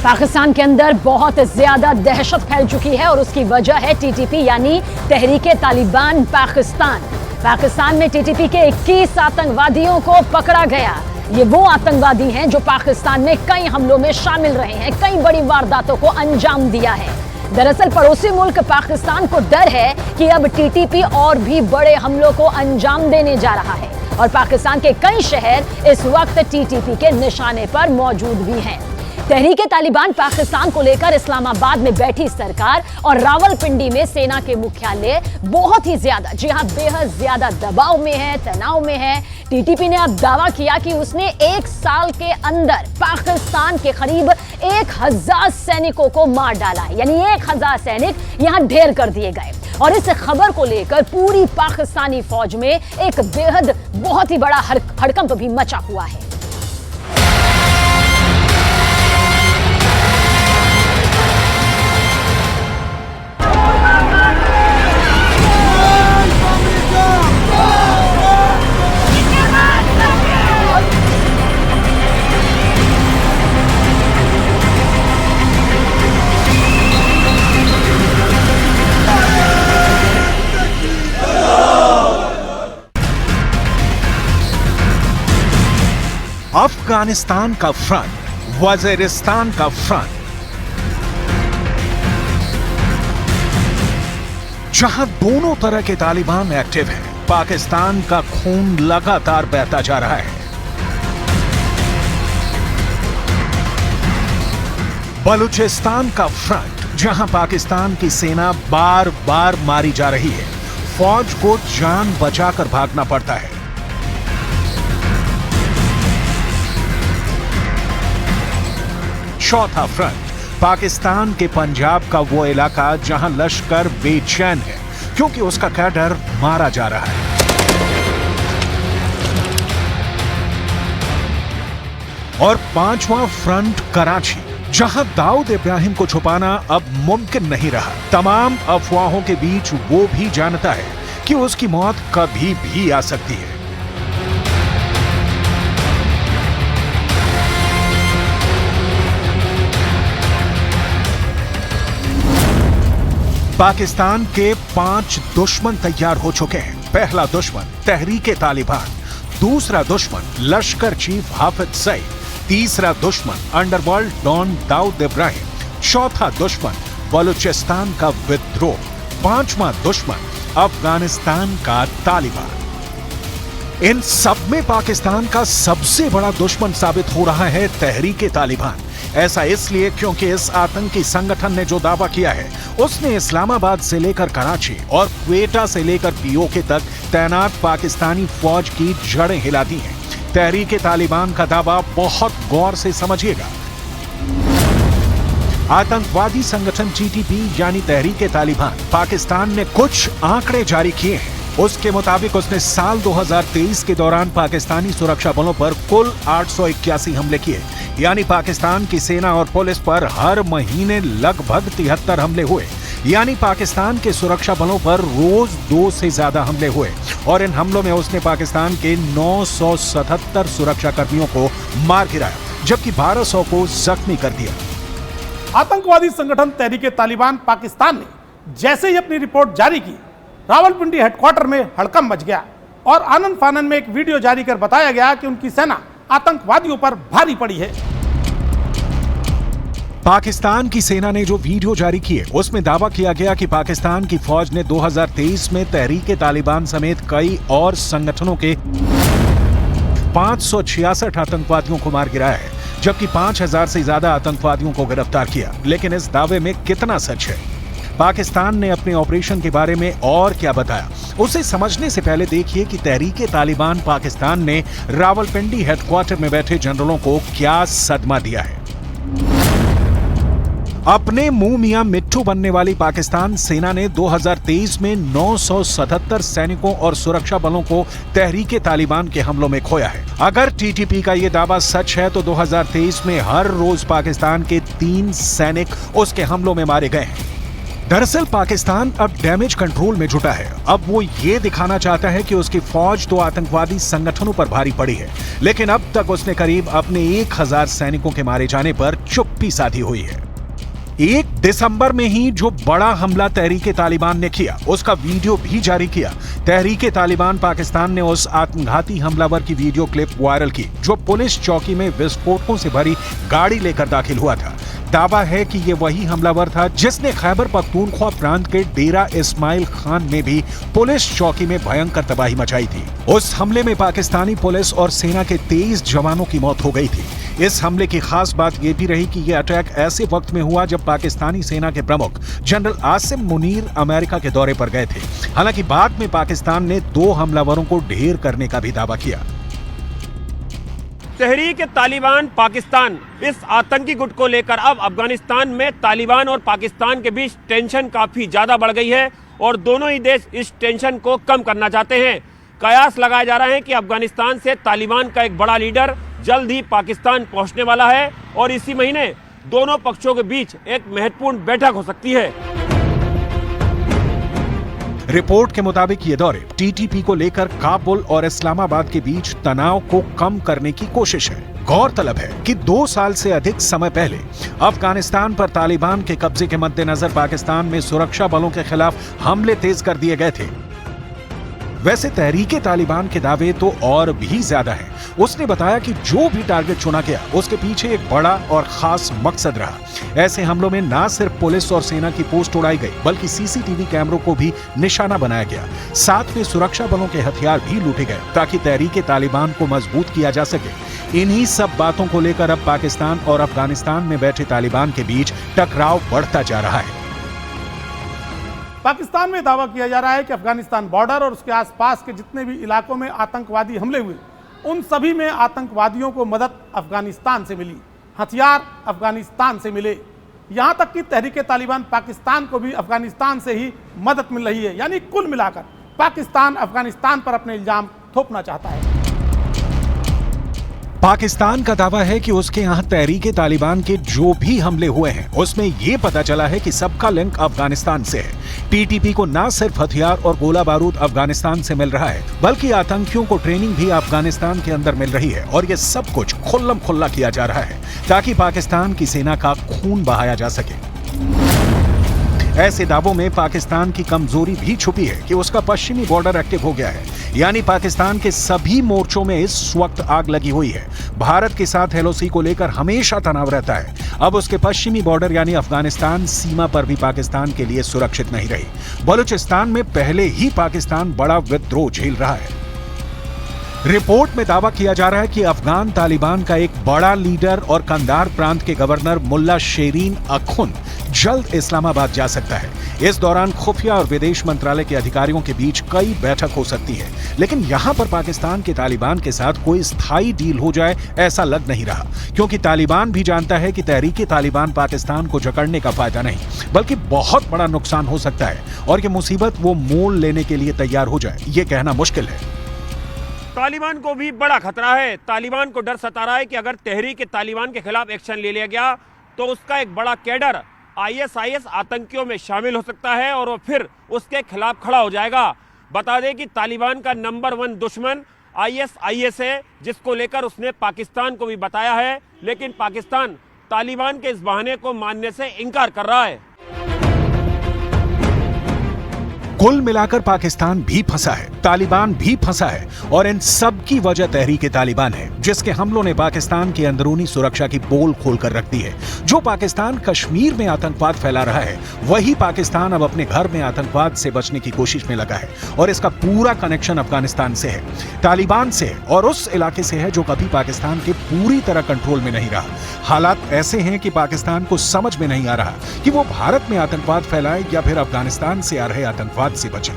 पाकिस्तान के अंदर बहुत ज्यादा दहशत फैल चुकी है और उसकी वजह है टीटीपी यानी तहरीके तालिबान पाकिस्तान। पाकिस्तान में टीटीपी के 21 आतंकवादियों को पकड़ा गया। ये वो आतंकवादी हैं जो पाकिस्तान में कई हमलों में शामिल रहे हैं, कई बड़ी वारदातों को अंजाम दिया है। दरअसल पड़ोसी मुल्क पाकिस्तान को डर है कि अब टीटीपी और भी बड़े हमलों को अंजाम देने जा रहा है और पाकिस्तान के कई शहर इस वक्त टीटीपी के निशाने पर मौजूद भी हैं। तहरीके तालिबान पाकिस्तान को लेकर इस्लामाबाद में बैठी सरकार और रावलपिंडी में सेना के मुख्यालय बहुत ही ज्यादा, जी हां, बेहद ज्यादा दबाव में है, तनाव में है। टीटीपी ने अब दावा किया कि उसने 1 साल के अंदर पाकिस्तान के करीब 1000 सैनिकों को मार डाला है, यानी 1000 सैनिक यहां ढेर कर दिए गए। और इस खबर को लेकर पूरी पाकिस्तानी फौज में एक बेहद बहुत ही बड़ा हड़कंप भी मचा हुआ है। अफगानिस्तान का फ्रंट, वजीरिस्तान का फ्रंट, जहां दोनों तरह के तालिबान एक्टिव हैं, पाकिस्तान का खून लगातार बहता जा रहा है। बलूचिस्तान का फ्रंट, जहां पाकिस्तान की सेना बार बार मारी जा रही है, फौज को जान बचाकर भागना पड़ता है। चौथा फ्रंट, पाकिस्तान के पंजाब का वो इलाका जहां लश्कर बेचैन है क्योंकि उसका कैडर मारा जा रहा है। और पांचवा फ्रंट कराची, जहां दाऊद इब्राहिम को छुपाना अब मुमकिन नहीं रहा। तमाम अफवाहों के बीच वो भी जानता है कि उसकी मौत कभी भी आ सकती है। पाकिस्तान के 5 दुश्मन तैयार हो चुके हैं। पहला दुश्मन तहरीके तालिबान, दूसरा दुश्मन लश्कर चीफ हाफिज सईद, तीसरा दुश्मन अंडरवर्ल्ड डॉन दाऊद इब्राहिम, चौथा दुश्मन बलूचिस्तान का विद्रोह, पांचवा दुश्मन अफगानिस्तान का तालिबान। इन सब में पाकिस्तान का सबसे बड़ा दुश्मन साबित हो रहा है तहरीके तालिबान। ऐसा इसलिए क्योंकि इस आतंकी संगठन ने जो दावा किया है, उसने इस्लामाबाद से लेकर कराची और क्वेटा से लेकर पीओके तक तैनात पाकिस्तानी फौज की जड़ें हिला दी हैं। तहरीके तालिबान का दावा बहुत गौर से समझिएगा। आतंकवादी संगठन टीटीपी यानी तहरीके तालिबान पाकिस्तान ने कुछ आंकड़े जारी किए हैं। उसके मुताबिक उसने साल 2023 के दौरान पाकिस्तानी सुरक्षा बलों पर कुल 881 हमले किए, यानी पाकिस्तान की सेना और पुलिस पर हर महीने लगभग 73 हमले हुए, यानी पाकिस्तान के सुरक्षा बलों पर रोज 2 से ज्यादा हमले हुए। और इन हमलों में उसने पाकिस्तान के 977 सुरक्षा कर्मियों को मार गिराया, जबकि 1200 को जख्मी कर दिया। आतंकवादी संगठन तहरीके तालिबान पाकिस्तान ने जैसे ही अपनी रिपोर्ट जारी की, रावलपिंडी हेडक्वार्टर में हड़कंप मच गया और आनन फानन में एक वीडियो जारी कर बताया गया कि उनकी सेना आतंकवादियों पर भारी पड़ी है। पाकिस्तान की सेना ने जो वीडियो जारी किए, उसमें दावा किया गया कि पाकिस्तान की फौज ने 2023 में तहरीके तालिबान समेत कई और संगठनों के 566 आतंकवादियों को मार गिराया है, जबकि 5000 से ज्यादा आतंकवादियों को गिरफ्तार किया। लेकिन इस दावे में कितना सच है? पाकिस्तान ने अपने ऑपरेशन के बारे में और क्या बताया, उसे समझने से पहले देखिए कि तहरीके तालिबान पाकिस्तान ने रावलपिंडी हेडक्वार्टर में बैठे जनरलों को क्या सदमा दिया है। अपने मुंह मियां मिट्ठू बनने वाली पाकिस्तान सेना ने 2023 में 977 सैनिकों और सुरक्षा बलों को तहरीके तालिबान के हमलों में खोया है। अगर टीटीपी का यह दावा सच है तो 2023 में हर रोज पाकिस्तान के 3 सैनिक उसके हमलों में मारे गए हैं। दरअसल पाकिस्तान अब डैमेज कंट्रोल में जुटा है। अब वो ये दिखाना चाहता है कि उसकी फौज तो आतंकवादी संगठनों पर भारी पड़ी है, लेकिन अब तक उसने करीब अपने 1000 सैनिकों के मारे जाने पर चुप्पी साधी हुई है। 1 दिसंबर में ही जो बड़ा हमला तहरीके तालिबान ने किया, उसका वीडियो भी जारी किया। तहरीके तालिबान पाकिस्तान ने उस आत्मघाती हमलावर की वीडियो क्लिप वायरल की, जो पुलिस चौकी में विस्फोटकों से भरी गाड़ी लेकर दाखिल हुआ था। दावा है कि ये वही हमलावर था जिसने खैबर पख्तूनख्वा प्रांत के डेरा इस्माइल खान में भी पुलिस चौकी में भयंकर तबाही मचाई थी। उस हमले में पाकिस्तानी पुलिस और सेना के 23 जवानों की मौत हो गई थी। इस हमले की खास बात यह भी रही कि यह अटैक ऐसे वक्त में हुआ जब पाकिस्तानी सेना के प्रमुख जनरल आसिम मुनीर अमेरिका के दौरे पर गए थे। हालांकि बाद में पाकिस्तान ने 2 हमलावरों को ढेर करने का भी दावा किया। तहरीक तालिबान पाकिस्तान इस आतंकी गुट को लेकर अब अफगानिस्तान में तालिबान और पाकिस्तान के बीच टेंशन काफी ज्यादा बढ़ गई है और दोनों ही देश इस टेंशन को कम करना चाहते हैं। कयास लगाया जा रहा है कि अफगानिस्तान से तालिबान का एक बड़ा लीडर जल्द ही पाकिस्तान पहुंचने वाला है और इसी महीने दोनों पक्षों के बीच एक महत्वपूर्ण बैठक हो सकती है। रिपोर्ट के मुताबिक ये दौरे टीटीपी को लेकर काबुल और इस्लामाबाद के बीच तनाव को कम करने की कोशिश है। गौरतलब है कि 2 साल से अधिक समय पहले अफगानिस्तान पर तालिबान के कब्जे के मद्देनजर पाकिस्तान में सुरक्षा बलों के खिलाफ हमले तेज कर दिए गए थे। वैसे तहरीके तालिबान के दावे तो और भी ज्यादा हैं। उसने बताया कि जो भी टारगेट चुना गया उसके पीछे एक बड़ा और खास मकसद रहा। ऐसे हमलों में न सिर्फ पुलिस और सेना की पोस्ट उड़ाई गई, बल्कि सीसीटीवी कैमरों को भी निशाना बनाया गया। साथ में सुरक्षा बलों के हथियार भी लूटे गए ताकि तहरीके तालिबान को मजबूत किया जा सके। इन्हीं सब बातों को लेकर अब पाकिस्तान और अफगानिस्तान में बैठे तालिबान के बीच टकराव बढ़ता जा रहा है। पाकिस्तान में दावा किया जा रहा है कि अफगानिस्तान बॉर्डर और उसके आसपास के जितने भी इलाकों में आतंकवादी हमले हुए, उन सभी में आतंकवादियों को मदद अफगानिस्तान से मिली, हथियार अफगानिस्तान से मिले। यहां तक कि तहरीके तालिबान पाकिस्तान को भी अफगानिस्तान से ही मदद मिल रही है। यानी कुल मिलाकर पाकिस्तान अफगानिस्तान पर अपने इल्जाम थोपना चाहता है। पाकिस्तान का दावा है कि उसके यहां तहरीके तालिबान के जो भी हमले हुए हैं उसमें यह पता चला है कि सबका लिंक अफगानिस्तान से है। टीटीपी को न सिर्फ हथियार और गोला बारूद अफगानिस्तान से मिल रहा है, बल्कि आतंकियों को ट्रेनिंग भी अफगानिस्तान के अंदर मिल रही है और यह सब कुछ खुल्लम खुल्ला किया जा रहा है ताकि पाकिस्तान की सेना का खून बहाया जा सके। ऐसे दावों में पाकिस्तान की कमजोरी भी छुपी है कि उसका पश्चिमी बॉर्डर एक्टिव हो गया है। यानी पाकिस्तान के सभी मोर्चों में इस वक्त आग लगी हुई है। भारत के साथ एलओसी को लेकर हमेशा तनाव रहता है। अब उसके पश्चिमी बॉर्डर यानी अफगानिस्तान सीमा पर भी पाकिस्तान के लिए सुरक्षित नहीं रही। बलूचिस्तान में पहले ही पाकिस्तान बड़ा विद्रोह झेल रहा है। रिपोर्ट में दावा किया जा रहा है कि अफगान तालिबान का एक बड़ा लीडर और कंधार प्रांत के गवर्नर मुल्ला शेरीन अखुन जल्द इस्लामाबाद जा सकता है। इस दौरान खुफिया और विदेश मंत्रालय के अधिकारियों के बीच कई बैठक हो सकती है, लेकिन यहां पर पाकिस्तान के तालिबान के साथ कोई स्थायी डील हो जाए ऐसा लग नहीं रहा, क्योंकि तालिबान भी जानता है कि तहरीके तालिबान पाकिस्तान को जकड़ने का फायदा नहीं, बल्कि बहुत बड़ा नुकसान हो सकता है और ये मुसीबत वो मोल लेने के लिए तैयार हो जाए, ये कहना मुश्किल है। तालिबान को भी बड़ा खतरा है। तालिबान को डर सता रहा है कि अगर तहरीक तालिबान के खिलाफ एक्शन ले लिया गया तो उसका एक बड़ा कैडर आईएसआईएस आतंकियों में शामिल हो सकता है और वो फिर उसके खिलाफ खड़ा हो जाएगा। बता दें कि तालिबान का नंबर 1 दुश्मन आईएसआईएस है, जिसको लेकर उसने पाकिस्तान को भी बताया है, लेकिन पाकिस्तान तालिबान के इस बहाने को मानने से इनकार कर रहा है। कुल मिलाकर पाकिस्तान भी फंसा है, तालिबान भी फंसा है और इन सब की वजह तहरीके तालिबान है, जिसके हमलों ने पाकिस्तान की अंदरूनी सुरक्षा की पोल खोलकर रख दी है। जो पाकिस्तान कश्मीर में आतंकवाद फैला रहा है, वही पाकिस्तान अब अपने घर में आतंकवाद से बचने की कोशिश में लगा है और इसका पूरा कनेक्शन अफगानिस्तान से है, तालिबान से है और उस इलाके से है जो कभी पाकिस्तान के पूरी तरह कंट्रोल में नहीं रहा। हालात ऐसे हैं कि पाकिस्तान को समझ में नहीं आ रहा कि वो भारत में आतंकवाद फैलाए या फिर अफगानिस्तान से आ रहे आतंकवाद से बचे।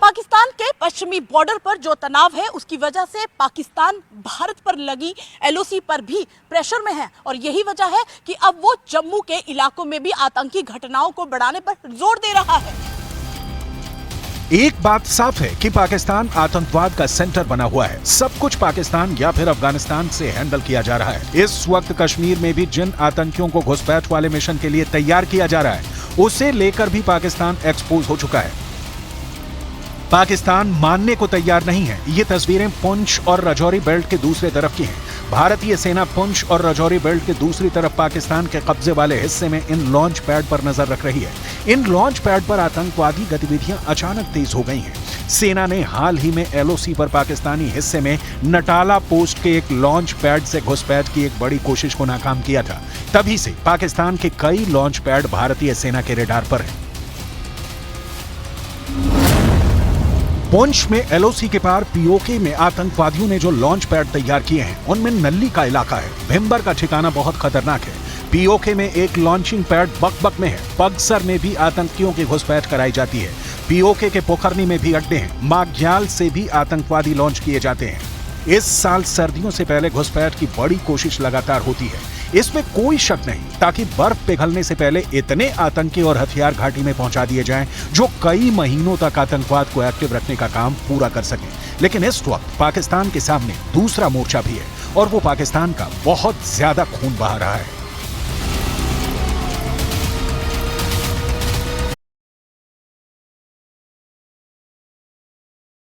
पाकिस्तान के पश्चिमी बॉर्डर पर जो तनाव है, उसकी वजह से पाकिस्तान भारत पर लगी एलओसी पर भी प्रेशर में है और यही वजह है कि अब वो जम्मू के इलाकों में भी आतंकी घटनाओं को बढ़ाने पर जोर दे रहा है। एक बात साफ है कि पाकिस्तान आतंकवाद का सेंटर बना हुआ है। सब कुछ पाकिस्तान या फिर अफगानिस्तान से हैंडल किया जा रहा है। इस वक्त कश्मीर में भी जिन आतंकियों को घुसपैठ वाले मिशन के लिए तैयार किया जा रहा है, उसे लेकर भी पाकिस्तान एक्सपोज हो चुका है। पाकिस्तान मानने को तैयार नहीं है। ये तस्वीरें पुंछ और राजौरी बेल्ट के दूसरे तरफ की हैं। भारतीय सेना पुंछ और राजौरी बेल्ट के दूसरी तरफ पाकिस्तान के कब्जे वाले हिस्से में इन लॉन्च पैड पर नजर रख रही है। इन लॉन्च पैड पर आतंकवादी गतिविधियां अचानक तेज हो गई हैं। सेना ने हाल ही में एलओसी पर पाकिस्तानी हिस्से में नटाला पोस्ट के एक लॉन्च पैड से घुसपैठ की एक बड़ी कोशिश को नाकाम किया था। तभी से पाकिस्तान के कई लॉन्च पैड भारतीय सेना के रेडार पर हैं। पुंछ में एलओसी के पार पीओके में आतंकवादियों ने जो लॉन्च पैड तैयार किए हैं उनमें नल्ली का इलाका है। भिम्बर का ठिकाना बहुत खतरनाक है। पीओके में एक लॉन्चिंग पैड बकबक में है। पगसर में भी आतंकियों की घुसपैठ कराई जाती है। पीओके के पोखरनी में भी अड्डे हैं। माग्याल से भी आतंकवादी लॉन्च किए जाते हैं। इस साल सर्दियों से पहले घुसपैठ की बड़ी कोशिश लगातार होती है, इसमें कोई शक नहीं, ताकि बर्फ पिघलने से पहले इतने आतंकी और हथियार घाटी में पहुंचा दिए जाएं जो कई महीनों तक आतंकवाद को एक्टिव रखने का काम पूरा कर सकें। लेकिन इस वक्त पाकिस्तान के सामने दूसरा मोर्चा भी है और वो पाकिस्तान का बहुत ज्यादा खून बहा रहा है।